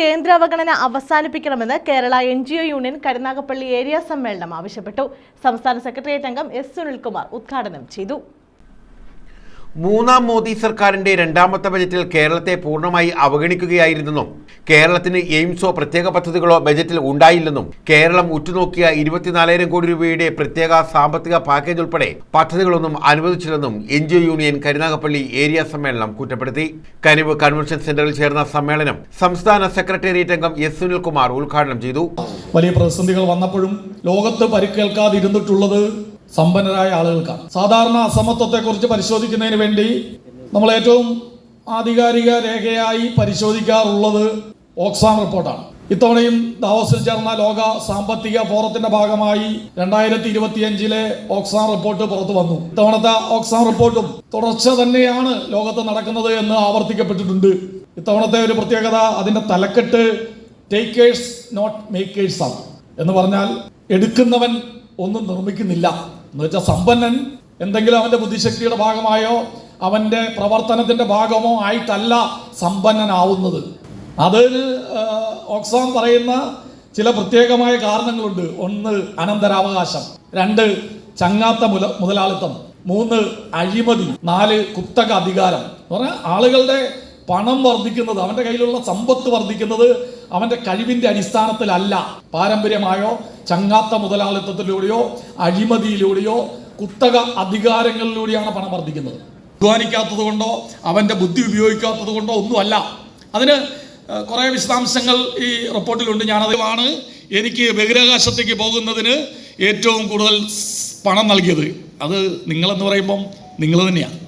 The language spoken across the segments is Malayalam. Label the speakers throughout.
Speaker 1: കേന്ദ്ര അവഗണന അവസാനിപ്പിക്കണമെന്ന് Kerala NGO union Karunagappally area സമ്മേളനം ആവശ്യപ്പെട്ടു. സംസ്ഥാന സെക്രട്ടേറിയറ്റ് അംഗം എസ് സുനിൽകുമാർ ഉദ്ഘാടനം ചെയ്തു.
Speaker 2: മൂന്നാം മോദി സർക്കാരിന്റെ രണ്ടാമത്തെ ബജറ്റിൽ കേരളത്തെ പൂർണ്ണമായി അവഗണിക്കുകയായിരുന്നെന്നും കേരളത്തിന് എയിംസോ പ്രത്യേക പദ്ധതികളോ ബജറ്റിൽ ഉണ്ടായില്ലെന്നും കേരളം ഉറ്റുനോക്കിയ 24,000 കോടി രൂപയുടെ പ്രത്യേക സാമ്പത്തിക പാക്കേജ് ഉൾപ്പെടെ പദ്ധതികളൊന്നും അനുവദിച്ചില്ലെന്നും NGO യൂണിയൻ കരുനാഗപ്പള്ളി ഏരിയ സമ്മേളനം കുറ്റപ്പെടുത്തി. കനിവ് കൺവെൻഷൻ സെന്ററിൽ ചേർന്ന സമ്മേളനം സംസ്ഥാന സെക്രട്ടേറിയറ്റ് അംഗം എസ് സുനിൽകുമാർ ഉദ്ഘാടനം ചെയ്തു.
Speaker 3: വലിയ പ്രതിസന്ധികൾ വന്നപ്പോഴും ലോകത്ത് പരിക്കേൽക്കാതിരുന്നിട്ടുള്ളത് സമ്പന്നരായ ആളുകൾക്കാണ്. സാധാരണ അസമത്വത്തെക്കുറിച്ച് പരിശോധിക്കുന്നതിന് വേണ്ടി നമ്മൾ ഏറ്റവും ആധികാരിക രേഖയായി പരിശോധിക്കാറുള്ളത് ഓക്സ്ഫാം റിപ്പോർട്ടാണ്. ഇത്തവണയും ദാവോസിൽ ചേർന്ന ലോക സാമ്പത്തിക ഫോറത്തിന്റെ ഭാഗമായി 2025 ഓക്സ്ഫാം റിപ്പോർട്ട് പുറത്തു വന്നു. ഇത്തവണത്തെ ഓക്സ്ഫാം റിപ്പോർട്ടും തുടർച്ച തന്നെയാണ് ലോകത്ത് നടക്കുന്നത് എന്ന് ആവർത്തിക്കപ്പെട്ടിട്ടുണ്ട്. ഇത്തവണത്തെ ഒരു പ്രത്യേകത, അതിന്റെ തലക്കെട്ട് ടേക്കേഴ്സ് നോട്ട് മേക്കേഴ്സ് ആണ്. എന്ന് പറഞ്ഞാൽ എടുക്കുന്നവൻ ഒന്നും നിർമ്മിക്കുന്നില്ല എന്ന് വെച്ചാൽ സമ്പന്നൻ എന്തെങ്കിലും അവന്റെ ബുദ്ധിശക്തിയുടെ ഭാഗമായോ അവന്റെ പ്രവർത്തനത്തിന്റെ ഭാഗമോ ആയിട്ടല്ല സമ്പന്നനാവുന്നത്. അതിന് ഓക്സ്ഫാം പറയുന്ന ചില പ്രത്യേകമായ കാരണങ്ങളുണ്ട്. 1 അനന്തരാവകാശം, 2 ചങ്ങാത്ത മുതലാളിത്തം, 3 അഴിമതി, 4 കുത്തക അധികാരം. എന്ന് പറഞ്ഞാൽ ആളുകളുടെ പണം വർദ്ധിക്കുന്നത്, അവന്റെ കയ്യിലുള്ള സമ്പത്ത് വർദ്ധിക്കുന്നത് അവന്റെ കഴിവിന്റെ അടിസ്ഥാനത്തിലല്ല, പാരമ്പര്യമായോ ചങ്ങാത്ത മുതലാളിത്തത്തിലൂടെയോ അഴിമതിയിലൂടെയോ കുത്തക അധികാരങ്ങളിലൂടെയാണ് പണം വർദ്ധിക്കുന്നത്. അധ്വാനിക്കാത്തത് കൊണ്ടോ അവന്റെ ബുദ്ധി ഉപയോഗിക്കാത്തത് കൊണ്ടോ ഒന്നുമല്ല. അതിന് കുറേ വിശദാംശങ്ങൾ ഈ റിപ്പോർട്ടിലുണ്ട്. ഞാനതാണ് എനിക്ക് ബഹിരാകാശത്തേക്ക് പോകുന്നതിന് ഏറ്റവും കൂടുതൽ പണം നൽകിയത്. അത് നിങ്ങളെന്ന് പറയുമ്പം നിങ്ങൾ തന്നെയാണ്.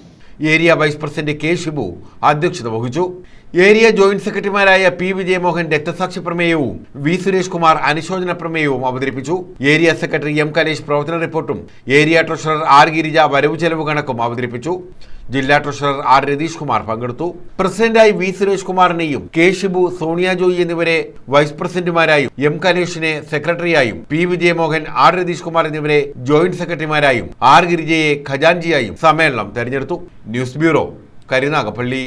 Speaker 2: Area vice president K Shibu അധ്യക്ഷത വഹിച്ചു. ഏരിയ ജോയിന്റ് സെക്രട്ടറിമാരായ പി വിജയമോഹൻ രക്തസാക്ഷി പ്രമേയവും വി സുരേഷ് കുമാർ അനുശോചന പ്രമേയവും അവതരിപ്പിച്ചു. ഏരിയ സെക്രട്ടറി എം കലേഷ് പ്രവർത്തന റിപ്പോർട്ടും ഏരിയ ട്രഷറർ ആർ ഗിരിജ വരവ് ചെലവ് കണക്കും അവതരിപ്പിച്ചു. ജില്ലാ ട്രഷറർ ആർ രതീഷ് കുമാർ പങ്കെടുത്തു. പ്രസിഡന്റായി വി സുരേഷ് കുമാറിനെയും കെ ഷിബു, സോണിയ ജോയി എന്നിവരെ വൈസ് പ്രസിഡന്റുമാരായും എം കലേഷിനെ സെക്രട്ടറിയായും പി വിജയമോഹൻ, ആർ രതീഷ് കുമാർ എന്നിവരെ ജോയിന്റ് സെക്രട്ടറിമാരായും ആർ ഗിരിജയെ ഖജാൻജിയായും സമ്മേളനം തെരഞ്ഞെടുത്തു. News bureau, Karunagappally.